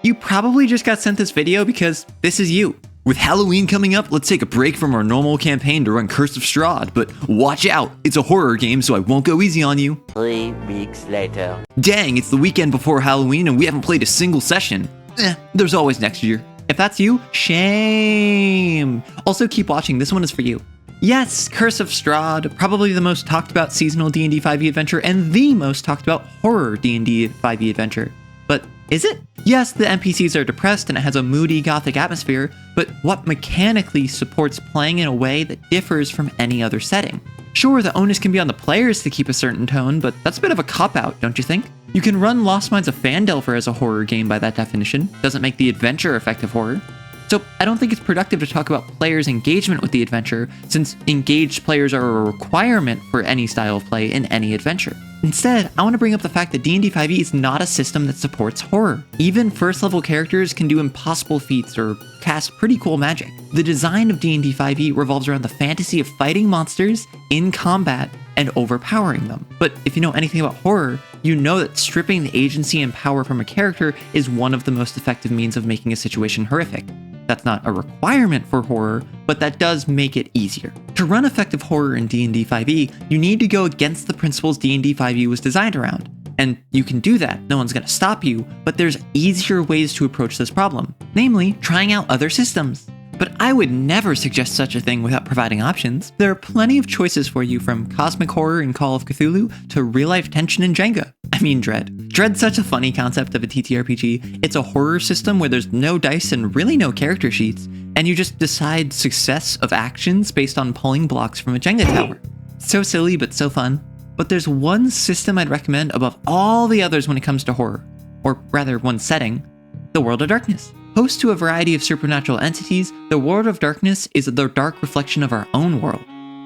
You probably just got sent this video because this is you. With Halloween coming up, let's take a break from our normal campaign to run Curse of Strahd, but watch out, it's a horror game, so I won't go easy on you. 3 weeks later. Dang, it's the weekend before Halloween and we haven't played a single session. There's always next year. If that's you, shame. Also keep watching, this one is for you. Yes, Curse of Strahd, probably the most talked about seasonal D&D 5e adventure and the most talked about horror D&D 5e adventure. But is it? Yes, the NPCs are depressed and it has a moody gothic atmosphere, but what mechanically supports playing in a way that differs from any other setting? Sure, the onus can be on the players to keep a certain tone, but that's a bit of a cop-out, don't you think? You can run Lost Minds of Phandelver as a horror game by that definition. Doesn't make the adventure effective horror. So I don't think it's productive to talk about players' engagement with the adventure, since engaged players are a requirement for any style of play in any adventure. Instead, I want to bring up the fact that D&D 5e is not a system that supports horror. Even first-level characters can do impossible feats or cast pretty cool magic. The design of D&D 5e revolves around the fantasy of fighting monsters in combat and overpowering them. But if you know anything about horror, you know that stripping the agency and power from a character is one of the most effective means of making a situation horrific. That's not a requirement for horror, but that does make it easier. To run effective horror in D&D 5e, you need to go against the principles D&D 5e was designed around. And you can do that, no one's gonna stop you, but there's easier ways to approach this problem, namely trying out other systems. But I would never suggest such a thing without providing options. There are plenty of choices for you, from cosmic horror in Call of Cthulhu to real-life tension in Jenga. I mean Dread. Dread's such a funny concept of a TTRPG. It's a horror system where there's no dice and really no character sheets, and you just decide success of actions based on pulling blocks from a Jenga tower. So silly, but so fun. But there's one system I'd recommend above all the others when it comes to horror, or rather one setting, the World of Darkness. Host to a variety of supernatural entities, the World of Darkness is the dark reflection of our own world.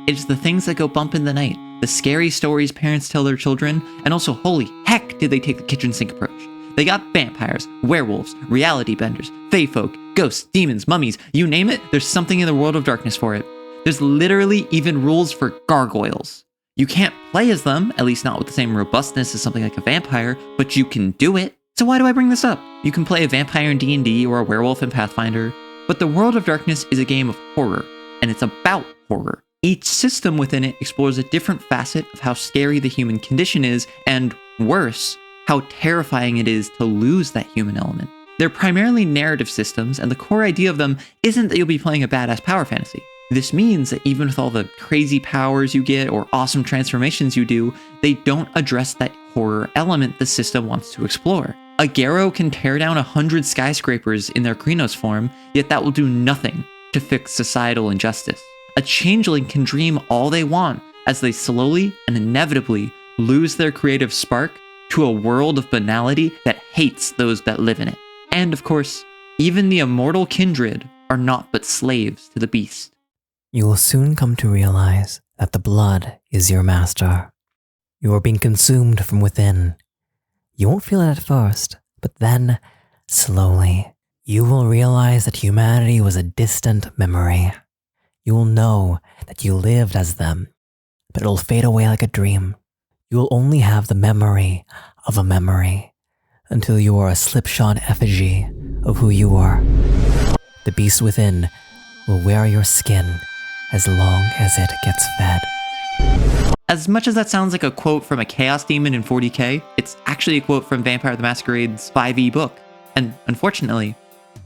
It's the things that go bump in the night, the scary stories parents tell their children, and also holy heck did they take the kitchen sink approach. They got vampires, werewolves, reality benders, fae folk, ghosts, demons, mummies, you name it, there's something in the World of Darkness for it. There's literally even rules for gargoyles. You can't play as them, at least not with the same robustness as something like a vampire, but you can do it. So why do I bring this up? You can play a vampire in D&D or a werewolf in Pathfinder, but the World of Darkness is a game of horror, and it's about horror. Each system within it explores a different facet of how scary the human condition is, and worse, how terrifying it is to lose that human element. They're primarily narrative systems, and the core idea of them isn't that you'll be playing a badass power fantasy. This means that even with all the crazy powers you get or awesome transformations you do, they don't address that horror element the system wants to explore. A Garrow can tear down 100 skyscrapers in their Krynos form, yet that will do nothing to fix societal injustice. A Changeling can dream all they want as they slowly and inevitably lose their creative spark to a world of banality that hates those that live in it. And of course, even the immortal kindred are not but slaves to the beast. You will soon come to realize that the blood is your master. You are being consumed from within. You won't feel it at first, but then, slowly, you will realize that humanity was a distant memory. You will know that you lived as them, but it'll fade away like a dream. You will only have the memory of a memory until you are a slipshod effigy of who you are. The beast within will wear your skin as long as it gets fed. As much as that sounds like a quote from a Chaos Demon in 40k, it's actually a quote from Vampire the Masquerade's 5e book. And unfortunately,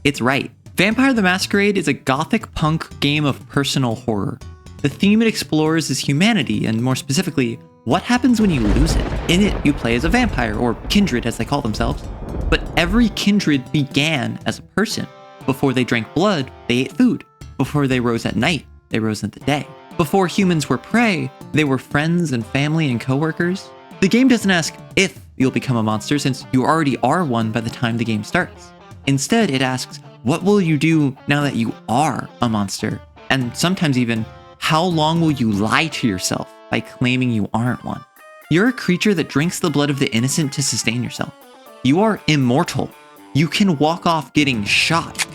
it's right. Vampire the Masquerade is a gothic punk game of personal horror. The theme it explores is humanity, and more specifically, what happens when you lose it. In it, you play as a vampire, or kindred as they call themselves. But every kindred began as a person. Before they drank blood, they ate food. Before they rose at night, they rose in the day. Before humans were prey, they were friends and family and coworkers. The game doesn't ask if you'll become a monster, since you already are one by the time the game starts. Instead, it asks, what will you do now that you are a monster? And sometimes even, how long will you lie to yourself by claiming you aren't one? You're a creature that drinks the blood of the innocent to sustain yourself. You are immortal. You can walk off getting shot.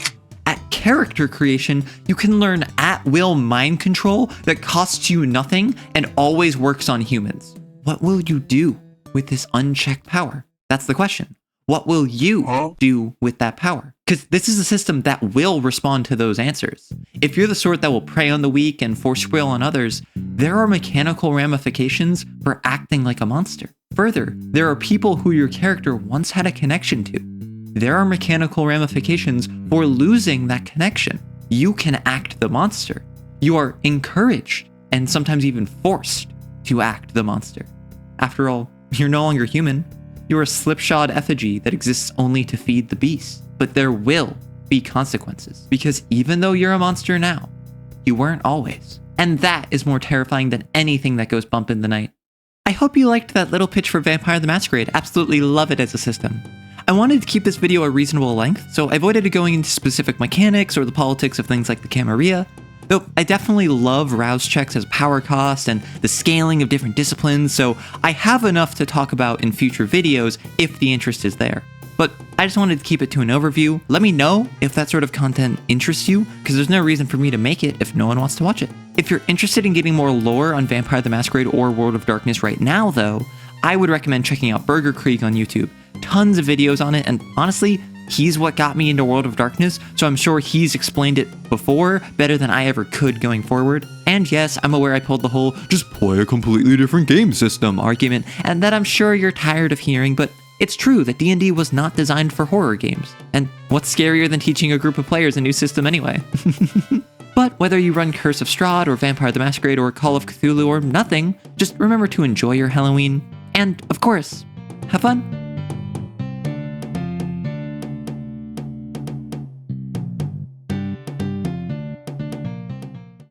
At character creation, you can learn at-will mind control that costs you nothing and always works on humans. What will you do with this unchecked power? That's the question. What will you do with that power? Because this is a system that will respond to those answers. If you're the sort that will prey on the weak and force will on others, there are mechanical ramifications for acting like a monster. Further, there are people who your character once had a connection to. There are mechanical ramifications for losing that connection. You can act the monster. You are encouraged and sometimes even forced to act the monster. After all, you're no longer human. You're a slipshod effigy that exists only to feed the beast. But there will be consequences, because even though you're a monster now, you weren't always. And that is more terrifying than anything that goes bump in the night. I hope you liked that little pitch for Vampire the Masquerade. Absolutely love it as a system. I wanted to keep this video a reasonable length, so I avoided going into specific mechanics or the politics of things like the Camarilla. Though I definitely love rouse checks as power cost and the scaling of different disciplines, so I have enough to talk about in future videos if the interest is there. But I just wanted to keep it to an overview. Let me know if that sort of content interests you, because there's no reason for me to make it if no one wants to watch it. If you're interested in getting more lore on Vampire the Masquerade or World of Darkness right now, though, I would recommend checking out Burger Creek on YouTube. Tons of videos on it, and honestly, he's what got me into World of Darkness, so I'm sure he's explained it before better than I ever could going forward. And yes, I'm aware I pulled the whole just play a completely different game system argument, and that I'm sure you're tired of hearing, but it's true that D&D was not designed for horror games. And what's scarier than teaching a group of players a new system anyway? But whether you run Curse of Strahd or Vampire the Masquerade or Call of Cthulhu or nothing, just remember to enjoy your Halloween. And of course, have fun.